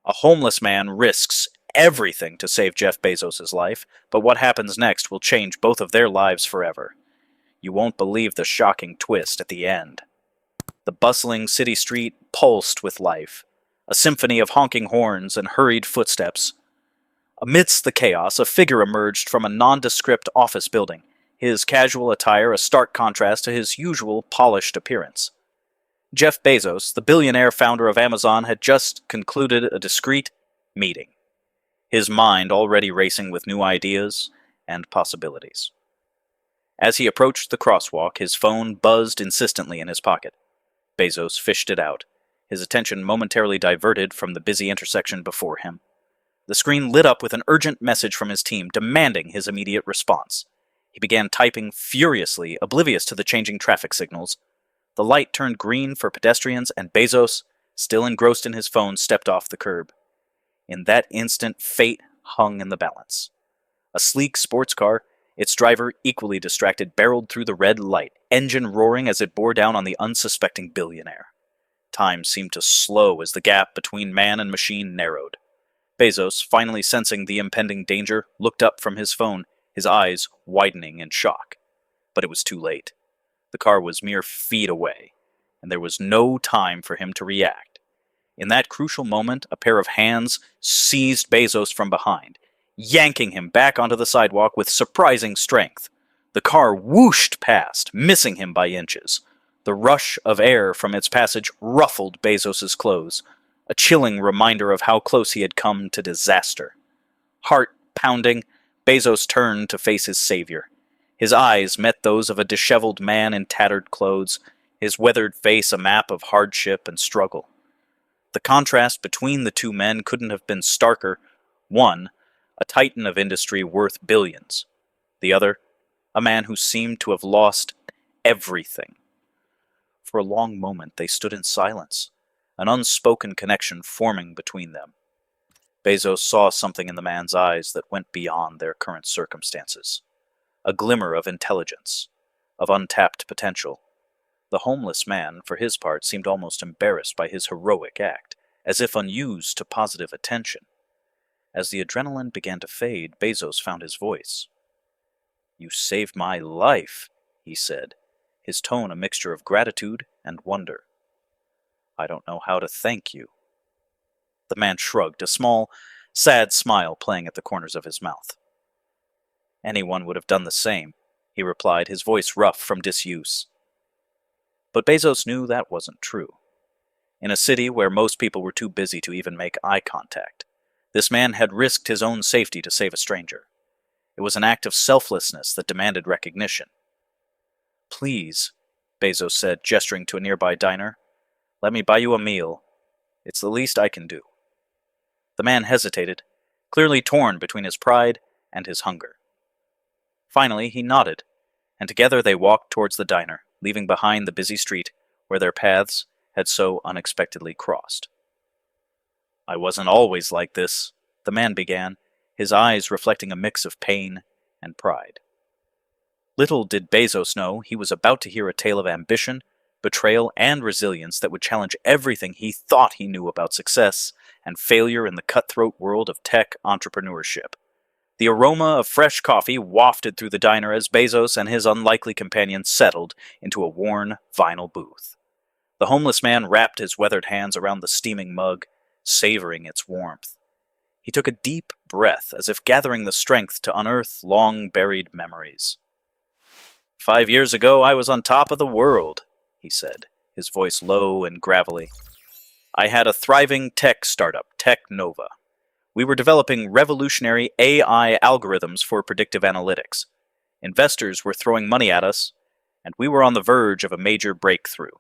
A homeless man risks everything to save Jeff Bezos' life, but what happens next will change both of their lives forever. You won't believe the shocking twist at the end. The bustling city street pulsed with life, a symphony of honking horns and hurried footsteps. Amidst the chaos, a figure emerged from a nondescript office building, his casual attire a stark contrast to his usual polished appearance. Jeff Bezos, the billionaire founder of Amazon, had just concluded a discreet meeting, his mind already racing with new ideas and possibilities. As he approached the crosswalk, his phone buzzed insistently in his pocket. Bezos fished it out, his attention momentarily diverted from the busy intersection before him. The screen lit up with an urgent message from his team demanding his immediate response. He began typing furiously, oblivious to the changing traffic signals. The light turned green for pedestrians, and Bezos, still engrossed in his phone, stepped off the curb. In that instant, fate hung in the balance. A sleek sports car, its driver equally distracted, barreled through the red light, engine roaring as it bore down on the unsuspecting billionaire. Time seemed to slow as the gap between man and machine narrowed. Bezos, finally sensing the impending danger, looked up from his phone, his eyes widening in shock. But it was too late. The car was mere feet away, and there was no time for him to react. In that crucial moment, a pair of hands seized Bezos from behind, yanking him back onto the sidewalk with surprising strength. The car whooshed past, missing him by inches. The rush of air from its passage ruffled Bezos' clothes, a chilling reminder of how close he had come to disaster. Heart pounding, Bezos turned to face his savior. His eyes met those of a disheveled man in tattered clothes, his weathered face a map of hardship and struggle. The contrast between the two men couldn't have been starker. One, a titan of industry worth billions. The other, a man who seemed to have lost everything. For a long moment they stood in silence, an unspoken connection forming between them. Bezos saw something in the man's eyes that went beyond their current circumstances. A glimmer of intelligence, of untapped potential. The homeless man, for his part, seemed almost embarrassed by his heroic act, as if unused to positive attention. As the adrenaline began to fade, Bezos found his voice. "You saved my life," he said, his tone a mixture of gratitude and wonder. "I don't know how to thank you." The man shrugged, a small, sad smile playing at the corners of his mouth. "Anyone would have done the same," he replied, his voice rough from disuse. But Bezos knew that wasn't true. In a city where most people were too busy to even make eye contact, this man had risked his own safety to save a stranger. It was an act of selflessness that demanded recognition. "Please," Bezos said, gesturing to a nearby diner, "let me buy you a meal. It's the least I can do." The man hesitated, clearly torn between his pride and his hunger. Finally, he nodded, and together they walked towards the diner, leaving behind the busy street where their paths had so unexpectedly crossed. "I wasn't always like this," the man began, his eyes reflecting a mix of pain and pride. Little did Bezos know he was about to hear a tale of ambition, betrayal, and resilience that would challenge everything he thought he knew about success and failure in the cutthroat world of tech entrepreneurship. The aroma of fresh coffee wafted through the diner as Bezos and his unlikely companion settled into a worn vinyl booth. The homeless man wrapped his weathered hands around the steaming mug, savoring its warmth. He took a deep breath, as if gathering the strength to unearth long-buried memories. "5 years ago, I was on top of the world," he said, his voice low and gravelly. "I had a thriving tech startup, Tech Nova. We were developing revolutionary AI algorithms for predictive analytics. Investors were throwing money at us, and we were on the verge of a major breakthrough."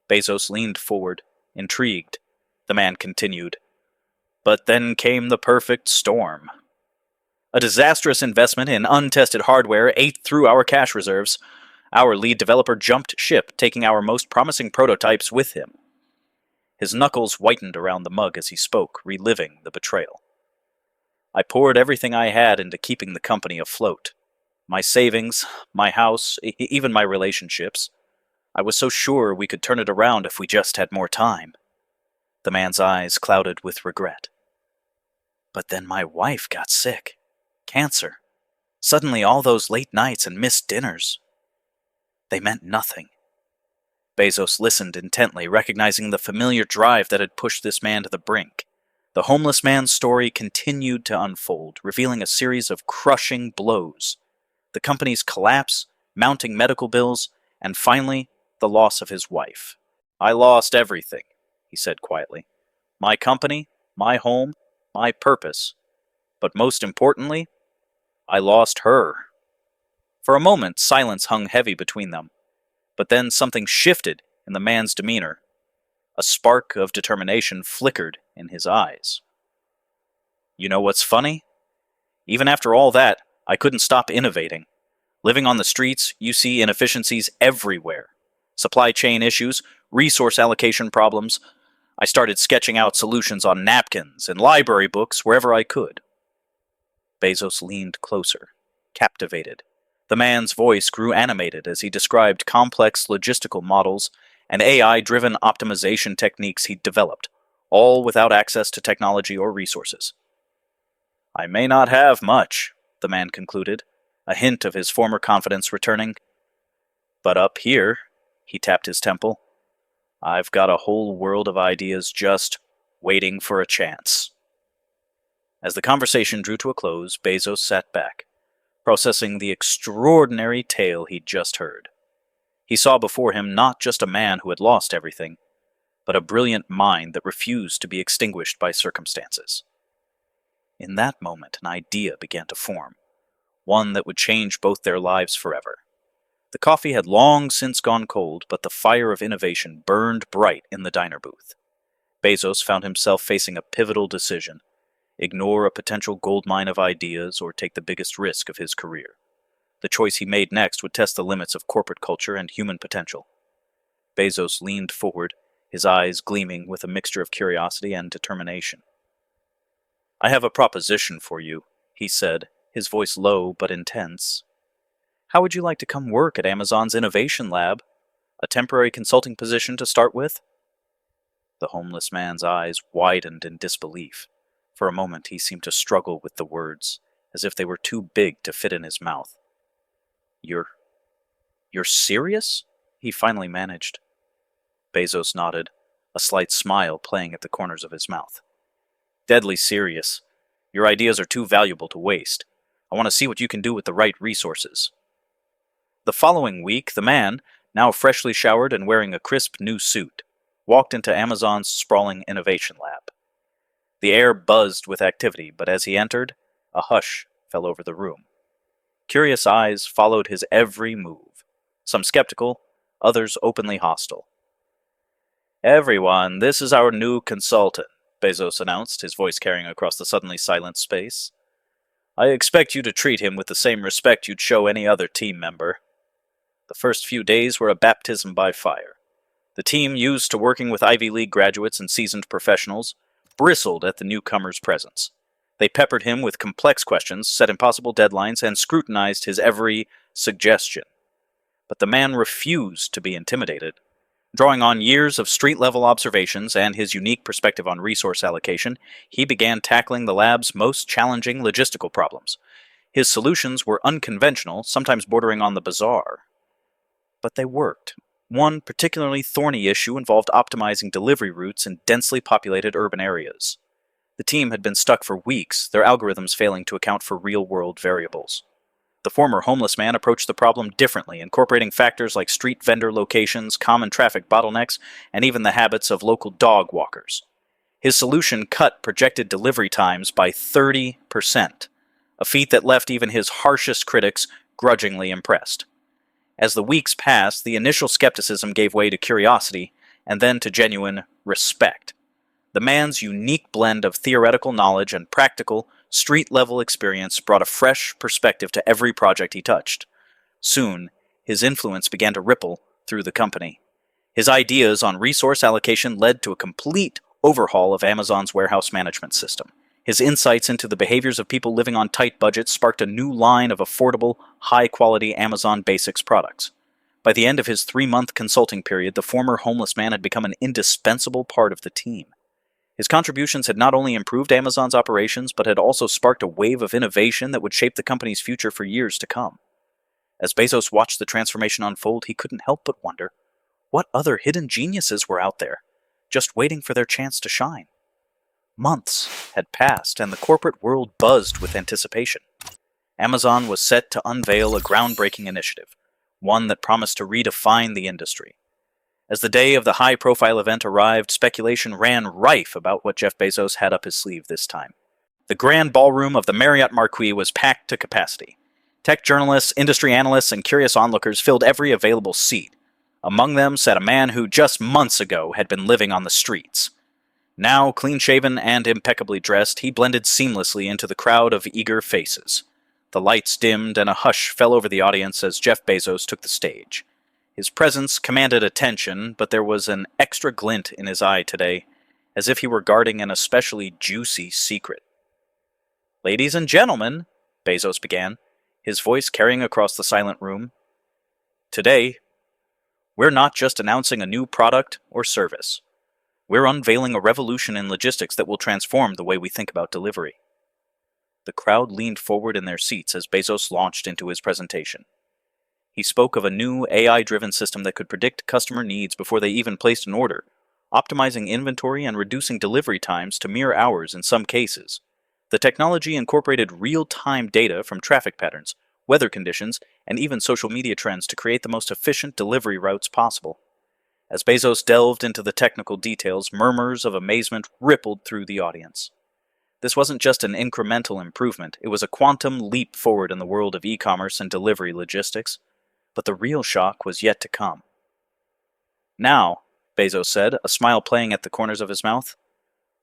Bezos leaned forward, intrigued. The man continued, "But then came the perfect storm. A disastrous investment in untested hardware ate through our cash reserves. Our lead developer jumped ship, taking our most promising prototypes with him." His knuckles whitened around the mug as he spoke, reliving the betrayal. "I poured everything I had into keeping the company afloat. My savings, my house, even my relationships. I was so sure we could turn it around if we just had more time. The man's eyes clouded with regret. But then my wife got sick. Cancer. Suddenly all those late nights and missed dinners. They meant nothing. Bezos listened intently, recognizing the familiar drive that had pushed this man to the brink. The homeless man's story continued to unfold, revealing a series of crushing blows. The company's collapse, mounting medical bills, and finally, the loss of his wife. "I lost everything," he said quietly. "My company, my home, my purpose. But most importantly, I lost her." For a moment, silence hung heavy between them. But then something shifted in the man's demeanor. A spark of determination flickered in his eyes. "You know what's funny? Even after all that, I couldn't stop innovating. Living on the streets, you see inefficiencies everywhere. Supply chain issues, resource allocation problems. I started sketching out solutions on napkins and library books wherever I could." Bezos leaned closer, captivated. The man's voice grew animated as he described complex logistical models and AI-driven optimization techniques he'd developed, all without access to technology or resources. "I may not have much," the man concluded, a hint of his former confidence returning. "But up here," he tapped his temple, "I've got a whole world of ideas just waiting for a chance." As the conversation drew to a close, Bezos sat back, processing the extraordinary tale he'd just heard. He saw before him not just a man who had lost everything, but a brilliant mind that refused to be extinguished by circumstances. In that moment, an idea began to form, one that would change both their lives forever. The coffee had long since gone cold, but the fire of innovation burned bright in the diner booth. Bezos found himself facing a pivotal decision: ignore a potential goldmine of ideas or take the biggest risk of his career. The choice he made next would test the limits of corporate culture and human potential. Bezos leaned forward, his eyes gleaming with a mixture of curiosity and determination. "I have a proposition for you," he said, his voice low but intense. "How would you like to come work at Amazon's innovation lab? A temporary consulting position to start with?" The homeless man's eyes widened in disbelief. For a moment he seemed to struggle with the words, as if they were too big to fit in his mouth. You're serious?" he finally managed. Bezos nodded, a slight smile playing at the corners of his mouth. "Deadly serious. Your ideas are too valuable to waste. I want to see what you can do with the right resources." The following week, the man, now freshly showered and wearing a crisp new suit, walked into Amazon's sprawling innovation lab. The air buzzed with activity, but as he entered, a hush fell over the room. Curious eyes followed his every move, some skeptical, others openly hostile. "Everyone, this is our new consultant," Bezos announced, his voice carrying across the suddenly silent space. "I expect you to treat him with the same respect you'd show any other team member." The first few days were a baptism by fire. The team, used to working with Ivy League graduates and seasoned professionals, bristled at the newcomer's presence. They peppered him with complex questions, set impossible deadlines, and scrutinized his every suggestion. But the man refused to be intimidated. Drawing on years of street-level observations and his unique perspective on resource allocation, he began tackling the lab's most challenging logistical problems. His solutions were unconventional, sometimes bordering on the bizarre. But they worked. One particularly thorny issue involved optimizing delivery routes in densely populated urban areas. The team had been stuck for weeks, their algorithms failing to account for real-world variables. The former homeless man approached the problem differently, incorporating factors like street vendor locations, common traffic bottlenecks, and even the habits of local dog walkers. His solution cut projected delivery times by 30%, a feat that left even his harshest critics grudgingly impressed. As the weeks passed, the initial skepticism gave way to curiosity, and then to genuine respect. The man's unique blend of theoretical knowledge and practical, street-level experience brought a fresh perspective to every project he touched. Soon, his influence began to ripple through the company. His ideas on resource allocation led to a complete overhaul of Amazon's warehouse management system. His insights into the behaviors of people living on tight budgets sparked a new line of affordable, high-quality Amazon Basics products. By the end of his 3-month consulting period, the former homeless man had become an indispensable part of the team. His contributions had not only improved Amazon's operations, but had also sparked a wave of innovation that would shape the company's future for years to come. As Bezos watched the transformation unfold, he couldn't help but wonder what other hidden geniuses were out there, just waiting for their chance to shine. Months had passed, and the corporate world buzzed with anticipation. Amazon was set to unveil a groundbreaking initiative, one that promised to redefine the industry. As the day of the high-profile event arrived, speculation ran rife about what Jeff Bezos had up his sleeve this time. The grand ballroom of the Marriott Marquis was packed to capacity. Tech journalists, industry analysts, and curious onlookers filled every available seat. Among them sat a man who just months ago had been living on the streets. Now, clean-shaven and impeccably dressed, he blended seamlessly into the crowd of eager faces. The lights dimmed and a hush fell over the audience as Jeff Bezos took the stage. His presence commanded attention, but there was an extra glint in his eye today, as if he were guarding an especially juicy secret. "Ladies and gentlemen," Bezos began, his voice carrying across the silent room, "today, we're not just announcing a new product or service. We're unveiling a revolution in logistics that will transform the way we think about delivery." The crowd leaned forward in their seats as Bezos launched into his presentation. He spoke of a new AI-driven system that could predict customer needs before they even placed an order, optimizing inventory and reducing delivery times to mere hours in some cases. The technology incorporated real-time data from traffic patterns, weather conditions, and even social media trends to create the most efficient delivery routes possible. As Bezos delved into the technical details, murmurs of amazement rippled through the audience. This wasn't just an incremental improvement, it was a quantum leap forward in the world of e-commerce and delivery logistics. But the real shock was yet to come. "Now," Bezos said, a smile playing at the corners of his mouth,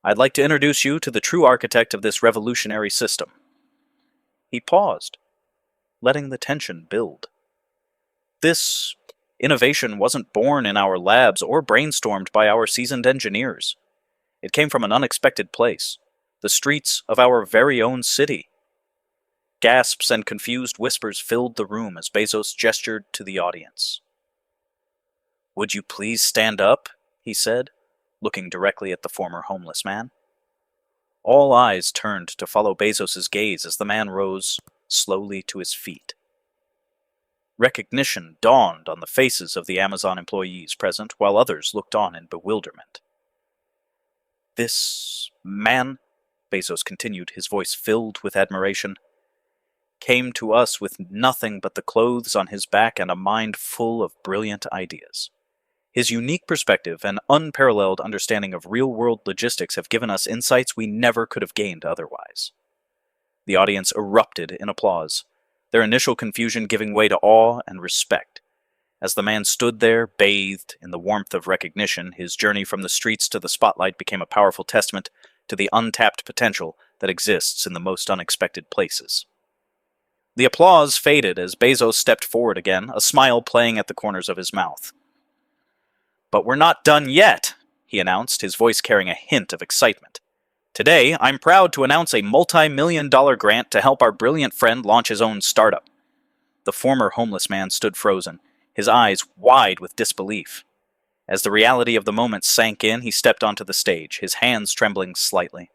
"I'd like to introduce you to the true architect of this revolutionary system." He paused, letting the tension build. This innovation wasn't born in our labs or brainstormed by our seasoned engineers. It came from an unexpected place, the streets of our very own city. Gasps and confused whispers filled the room as Bezos gestured to the audience. "Would you please stand up?" he said, looking directly at the former homeless man. All eyes turned to follow Bezos's gaze as the man rose slowly to his feet. Recognition dawned on the faces of the Amazon employees present, while others looked on in bewilderment. "This man," Bezos continued, his voice filled with admiration, "came to us with nothing but the clothes on his back and a mind full of brilliant ideas. His unique perspective and unparalleled understanding of real-world logistics have given us insights we never could have gained otherwise." The audience erupted in applause, their initial confusion giving way to awe and respect. As the man stood there, bathed in the warmth of recognition, his journey from the streets to the spotlight became a powerful testament to the untapped potential that exists in the most unexpected places. The applause faded as Bezos stepped forward again, a smile playing at the corners of his mouth. "But we're not done yet," he announced, his voice carrying a hint of excitement. "Today, I'm proud to announce a multi-million-dollar grant to help our brilliant friend launch his own startup." The former homeless man stood frozen, his eyes wide with disbelief. As the reality of the moment sank in, he stepped onto the stage, his hands trembling slightly.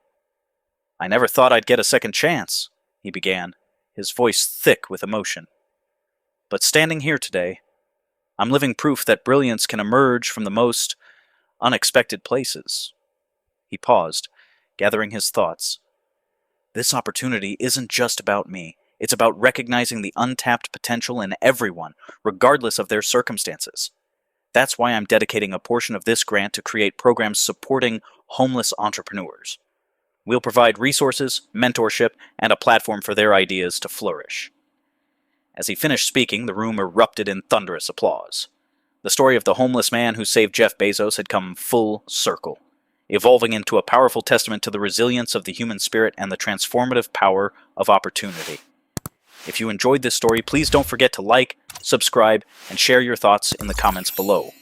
"I never thought I'd get a second chance," he began, his voice thick with emotion. "But standing here today, I'm living proof that brilliance can emerge from the most unexpected places." He paused, gathering his thoughts. "This opportunity isn't just about me. It's about recognizing the untapped potential in everyone, regardless of their circumstances. That's why I'm dedicating a portion of this grant to create programs supporting homeless entrepreneurs. We'll provide resources, mentorship, and a platform for their ideas to flourish." As he finished speaking, the room erupted in thunderous applause. The story of the homeless man who saved Jeff Bezos had come full circle, evolving into a powerful testament to the resilience of the human spirit and the transformative power of opportunity. If you enjoyed this story, please don't forget to like, subscribe, and share your thoughts in the comments below.